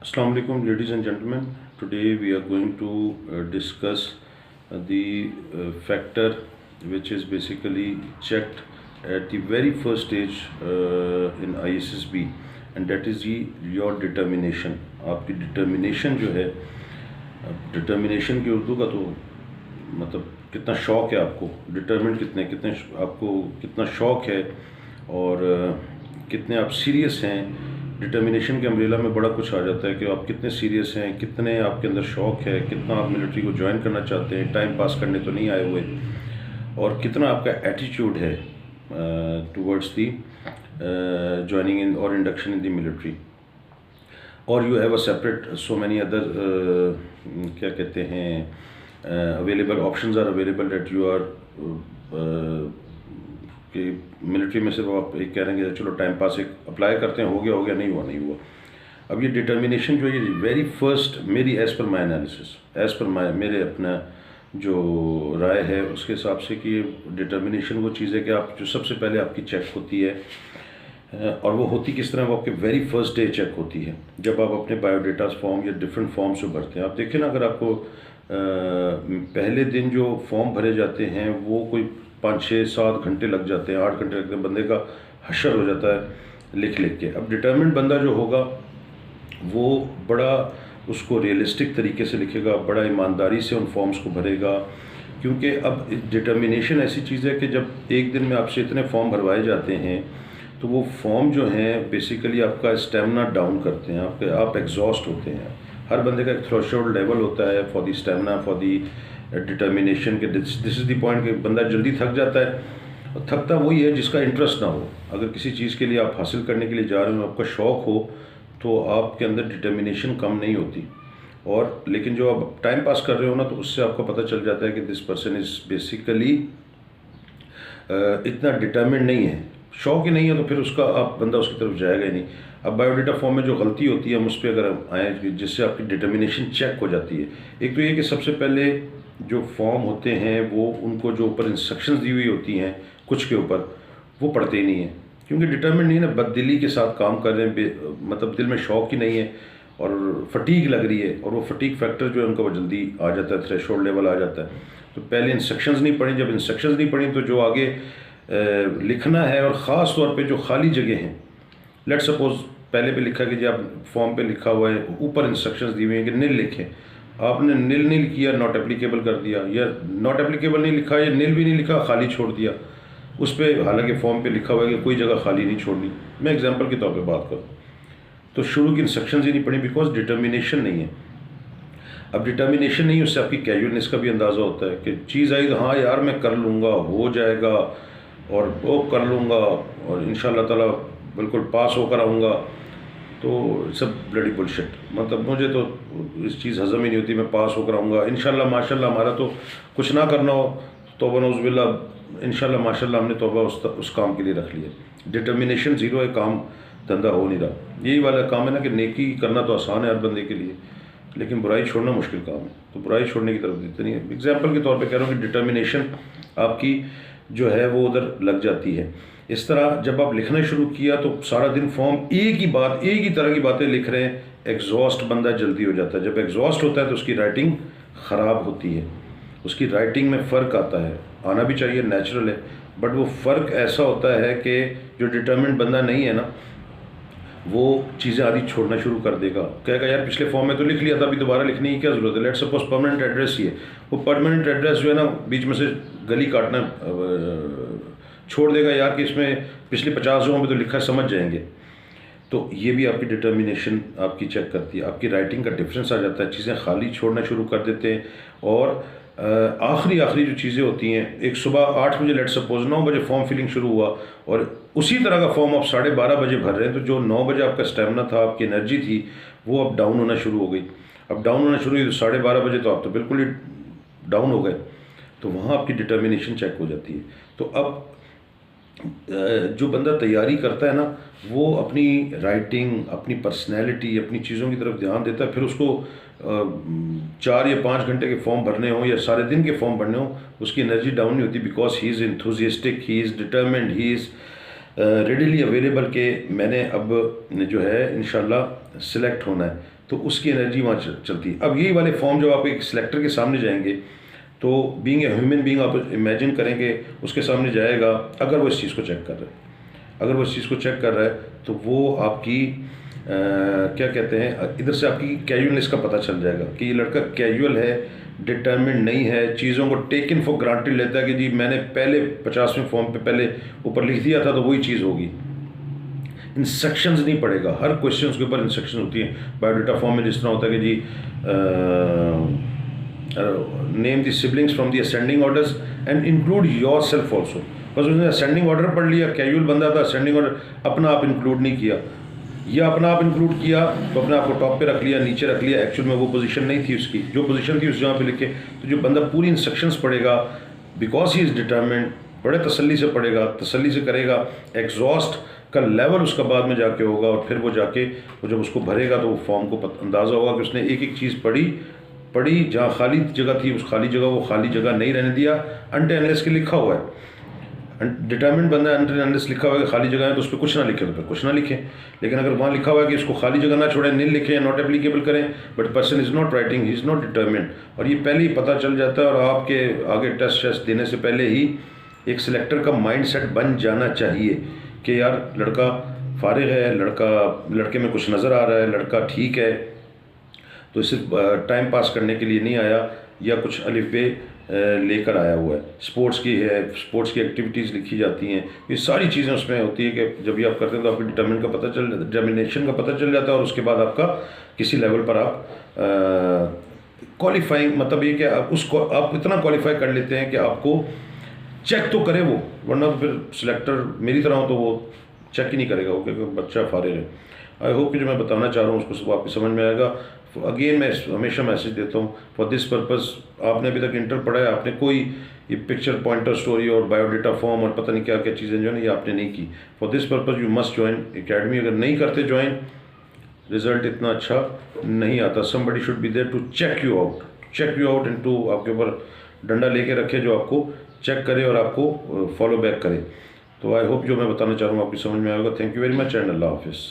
Assalamu alaikum, ladies and gentlemen. Today we are going to discuss the factor which is basically checked at the very first stage in ISSB, and that is your determination. आपकी determination जो है, determination की उर्दू का तो मतलब कितना शौक है आपको, determined कितने कितने आपको कितना शौक है और कितने आप सीरियस हैं। डिटर्मिनेशन के अम्ब्रेला में बड़ा कुछ आ जाता है कि आप कितने सीरियस हैं, कितने आपके अंदर शौक़ है, कितना आप मिलिट्री को ज्वाइन करना चाहते हैं, टाइम पास करने तो नहीं आए हुए, और कितना आपका एटीट्यूड है टुवर्ड्स दी ज्वाइनिंग इन और इंडक्शन इन द मिलिट्री। और you have a separate so many other क्या कहते हैं available options are available that you are कि मिलिट्री में सिर्फ आप एक कह रहे हैं कि चलो टाइम पास एक अप्लाई करते हैं, हो गया नहीं हुआ। अब ये डिटर्मिनेशन जो है वेरी फर्स्ट मेरी एज़ पर माई एनालिसिस, एज़ पर माई मेरे अपना जो राय है उसके हिसाब से कि ये डिटर्मिनेशन वो चीज़ है कि आप जो सबसे पहले आपकी चेक होती है और वो होती किस तरह, वो आपके वेरी फर्स्ट डे चेक होती है जब आप अपने बायोडेटा फॉर्म या डिफरेंट फॉर्म्स जो भरते हैं। आप देखें ना, अगर आपको पहले दिन जो फॉर्म भरे जाते हैं वो कोई 5-6-7 घंटे लग जाते हैं, 8 घंटे लगते हैं, बंदे का हशर हो जाता है लिख के। अब डिटर्मिन्ड बंदा जो होगा वो बड़ा उसको रियलिस्टिक तरीके से लिखेगा, बड़ा ईमानदारी से उन फॉर्म्स को भरेगा, क्योंकि अब डिटर्मिनेशन ऐसी चीज़ है कि जब एक दिन में आपसे इतने फॉर्म भरवाए जाते हैं तो वो फॉर्म जो हैं बेसिकली आपका स्टेमिना डाउन करते हैं, आप एग्जॉस्ट होते हैं। हर बंदे का एक थ्रेशोल्ड लेवल होता है for the stamina, for the determination के। दिस इज़ द पॉइंट कि बंदा जल्दी थक जाता है, और थकता वही है जिसका इंटरेस्ट ना हो। अगर किसी चीज़ के लिए आप हासिल करने के लिए जा रहे हो, आपका शौक़ हो, तो आपके अंदर डिटर्मिनेशन कम नहीं होती। और लेकिन जो आप टाइम पास कर रहे हो ना, तो उससे आपको पता चल जाता है कि दिस पर्सन इज़ बेसिकली इतना डिटर्मिन्ड नहीं है, शौक़ ही नहीं है, तो फिर उसका आप बंदा उसकी तरफ जाएगा ही नहीं। अब बायोडेटा फॉर्म में जो गलती होती है हम उस पर अगर हम आएँ जिससे आपकी डिटर्मिनेशन चेक हो जाती है, एक तो ये कि सबसे पहले जो फॉर्म होते हैं वो उनको जो ऊपर इंस्ट्रक्शंस दी हुई होती हैं कुछ के ऊपर वो पढ़ते ही नहीं है, क्योंकि डिटर्मिन्ड नहीं है ना, बददिली के साथ काम कर रहे हैं, मतलब दिल में शौक़ ही नहीं है और फटीग लग रही है, और वो फटीग फैक्टर जो है उनका वो जल्दी आ जाता है, थ्रेशोल्ड लेवल आ जाता है। तो पहले इंस्ट्रक्शंस नहीं पढ़ी, जब इंस्ट्रक्शंस नहीं पढ़ी तो जो आगे लिखना है, और ख़ास तौर पे जो खाली जगह हैं, लेट सपोज पहले पे लिखा कि जी आप फॉर्म पे लिखा हुआ है, ऊपर इंस्ट्रक्शंस दी हुई हैं कि नील लिखें, आपने नील किया, नॉट एप्लीकेबल कर दिया, या नॉट एप्लीकेबल नहीं लिखा, या नील भी नहीं लिखा, खाली छोड़ दिया उस पर, हालांकि फॉर्म पे लिखा हुआ है कि कोई जगह खाली नहीं छोड़नी। मैं एग्जांपल के तौर पे बात करूँ तो शुरू की इंस्ट्रक्शंस ही नहीं पढ़ी, बिकॉज डिटर्मिनेशन नहीं है। अब डिटर्मिनेशन नहीं, उससे आपकी कैजुअलनेस का भी अंदाज़ा होता है कि चीज़ आई तो हाँ यार मैं कर लूँगा, हो जाएगा, और वो कर लूँगा, और इंशाल्लाह ताला बिल्कुल पास होकर आऊँगा, तो सब ब्लडी बुलशिट। मतलब मुझे तो इस चीज़ हज़म ही नहीं होती, मैं पास होकर आऊँगा इंशाल्लाह माशाल्लाह। हमारा तो कुछ ना करना हो, तौबा नौज़ुबिल्लाह, इंशाल्लाह माशाल्लाह हमने तौबा उस काम के लिए रख लिया। डिटर्मिनेशन ज़ीरो है, काम धंधा हो नहीं रहा। यही वाला काम है ना कि नेकी करना तो आसान है हर बंदे के लिए, लेकिन बुराई छोड़ना मुश्किल काम है, तो बुराई छोड़ने की तरफ इतनी है। एग्जाम्पल के तौर पर कह रहा हूँ कि डिटर्मिनेशन आपकी जो है वो उधर लग जाती है। इस तरह जब आप लिखना शुरू किया तो सारा दिन फॉर्म एक ही तरह की बातें लिख रहे हैं, एग्जॉस्ट बंदा जल्दी हो जाता है। जब एग्जॉस्ट होता है तो उसकी राइटिंग ख़राब होती है, उसकी राइटिंग में फ़र्क आता है, आना भी चाहिए, नेचुरल है, बट वो फ़र्क ऐसा होता है कि जो डिटर्मिन्ड बंदा नहीं है ना, वो चीज़ें आदि छोड़ना शुरू कर देगा, कहेगा यार पिछले फॉर्म में तो लिख लिया था, अभी दोबारा लिखने की क्या ज़रूरत है। लेट सपोज परमानेंट एड्रेस ही है, वो परमानेंट एड्रेस जो है ना बीच में से गली काटना छोड़ देगा यार कि इसमें पिछले 50 में तो लिखा है, समझ जाएंगे। तो ये भी आपकी डिटर्मिनेशन आपकी चेक करती है, आपकी राइटिंग का डिफरेंस आ जाता है, चीज़ें खाली छोड़ना शुरू कर देते हैं। और आखिरी जो चीज़ें होती हैं, एक सुबह 8 बजे लेट सपोज 9 बजे फॉर्म फिलिंग शुरू हुआ, और उसी तरह का फॉर्म आप 12:30 बजे भर रहे हैं, तो जो 9 बजे आपका स्टेमिना था, आपकी एनर्जी थी, वो अब डाउन होना शुरू हो गई। अब डाउन होना शुरू हुई तो 12:30 बजे तो आप तो बिल्कुल ही डाउन हो गए, तो वहाँ आपकी डिटर्मिनेशन चेक हो जाती है। तो अब जो बंदा तैयारी करता है ना, वो अपनी राइटिंग, अपनी पर्सनैलिटी, अपनी चीज़ों की तरफ ध्यान देता है। फिर उसको 4 या 5 घंटे के फॉर्म भरने हों या सारे दिन के फॉर्म भरने हों, उसकी एनर्जी डाउन नहीं होती, because he is enthusiastic, he is determined, he is readily available के मैंने अब जो है इंशाल्लाह सिलेक्ट होना है। तो उसकी एनर्जी वहाँ चलती है। अब यही वाले फॉर्म जब आप एक सिलेक्टर के सामने जाएंगे तो बीइंग ए ह्यूमन बीइंग आप इमेजिन करेंगे उसके सामने जाएगा, अगर वो इस चीज़ को चेक कर रहा है, अगर वो इस चीज़ को चेक कर रहा है तो वो आपकी क्या कहते हैं, इधर से आपकी कैजुअलनेस का पता चल जाएगा कि ये लड़का कैजुअल है, डिटर्मिनेंट नहीं है, चीज़ों को टेकन फॉर ग्रांटेड लेता है कि जी मैंने पहले 50वें फॉर्म पे पहले ऊपर लिख दिया था तो वही चीज़ होगी। इंस्ट्रक्शंस नहीं पड़ेगा, हर क्वेश्चंस के ऊपर इंस्ट्रक्शन होती है। बायोडाटा फॉर्म में जिस तरह होता है कि जी name the siblings from the ascending orders and include yourself also. बस उसने असेंडिंग ऑर्डर पढ़ लिया, कैजुअल बंदा था, असेंडिंग ऑर्डर अपना आप इंक्लूड नहीं किया, या अपना आप इंक्लूड किया तो अपने आप को टॉप पे रख लिया, नीचे रख लिया, एक्चुअल में वो पोजीशन नहीं थी उसकी, जो पोजीशन थी उस जगह पे लिखे। तो जो बंदा पूरी इंस्ट्रक्शंस पढ़ेगा, बिकॉज ही इज़ डिटर्मिन्ड, बड़े तसल्ली से पढ़ेगा, तसल्ली से करेगा, एग्जॉस्ट का लेवल उसका बाद में जाके होगा, और फिर वो जाके वो जब उसको भरेगा तो वो फॉर्म को अंदाज़ा होगा कि उसने एक एक चीज़ पढ़ी, जहाँ खाली जगह थी उस खाली जगह वो खाली जगह नहीं रहने दिया, अनटिल अनलेस के लिखा हुआ है। डिटर्मिनेंट बंदा अनटिल अनलेस लिखा हुआ है कि खाली जगह है तो उस पर कुछ ना लिखे तो फिर कुछ ना लिखें, लेकिन अगर वहाँ लिखा हुआ है कि इसको खाली जगह ना छोड़ें, नील लिखें या नॉट एप्लीकेबल करें, but person is not writing, he is not determinant, और ये पहले ही पता चल जाता है। और आपके आगे टेस्ट देने से पहले ही एक सिलेक्टर का माइंड सेट बन जाना चाहिए कि यार लड़का फारिग है, लड़के में कुछ नज़र आ रहा है, लड़का ठीक है, तो सिर्फ टाइम पास करने के लिए नहीं आया या कुछ अलिफ बे लेकर आया हुआ है। स्पोर्ट्स की है, स्पोर्ट्स की एक्टिविटीज़ लिखी जाती हैं, ये सारी चीज़ें उसमें होती है कि जब ये आप करते हैं तो आपकी डिटर्मिनेशन का पता चल जाता है, और उसके बाद आपका किसी लेवल पर आप क्वालिफाइंग, मतलब ये कि आप उसको आप इतना क्वालिफाई कर लेते हैं कि आपको चेक तो करे वो, वरना तो फिर सिलेक्टर मेरी तरह हो तो वो चेक ही नहीं करेगा वो, क्योंकि बच्चा फारिग है। आई होप कि जो मैं बताना चाह रहा हूँ उसको सब आपकी समझ में आएगा। अगेन मैं हमेशा मैसेज देता हूँ, फॉर दिस पर्पज़ आपने अभी तक इंटर पढ़ा है, आपने कोई ये पिक्चर पॉइंटर स्टोरी और बायोडाटा फॉर्म और पता नहीं क्या क्या चीज़ें जो है ये आपने नहीं की। For this purpose you must join academy. अगर नहीं करते ज्वाइन, रिजल्ट इतना अच्छा नहीं आता। Somebody should be there to check you out into, आपके ऊपर डंडा लेके रखे जो आपको चेक करे और आपको फॉलो बैक करे। तो आई होप जो मैं बताना चाह रहा हूँ आपकी समझ में आएगा। Thank you very much and Allah हाफिज़।